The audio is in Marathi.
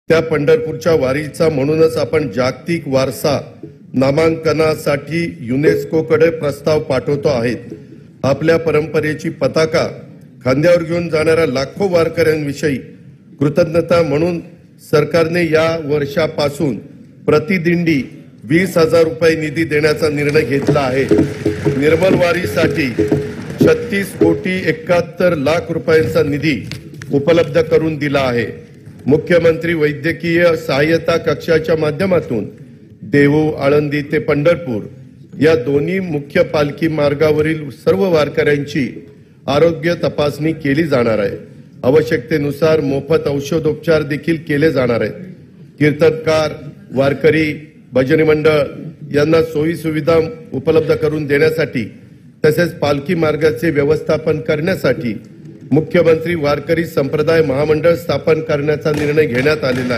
त्या पंढरपूरच्या वारीचा म्हणूनच आपण जागतिक वारसा नामांकनासाठी युनेस्कोकडे प्रस्ताव पाठवतो आहोत। आपल्या परंपरेची पताका खांद्यावर घेऊन जाणाऱ्या लाखो वारकऱ्यांविषयी कृतज्ञता म्हणून सरकारने या वर्षापासून प्रतिदिंडी 20,000 रुपये निधी देण्याचा निर्णय घेतला आहे। निर्मल वारीसाठी 36 कोटी 71 लाख रुपयांचा निधी उपलब्ध करून दिला आहे। मुख्यमंत्री वैद्यकीय सहाय्यता कक्षाच्या माध्यमातून देहू आळंदी ते पंढरपूर या दोन्ही मुख्य पालखी मार्गावरील सर्व वारकऱ्यांची आरोग्य तपासणी केली जाणार आहे। आवश्यकतेनुसार मोफत औषधोपचार देखील केले जाणार आहेत। कीर्तनकार, वारकरी, भजनी मंडळ यांना सोयी सुविधा उपलब्ध करून देण्यासाठी तसेच पालखी मार्गाचे व्यवस्थापन करण्यासाठी मुख्यमंत्री वारकरी संप्रदाय महामंडळ स्थापन करण्याचा निर्णय घेण्यात आलेला आहे।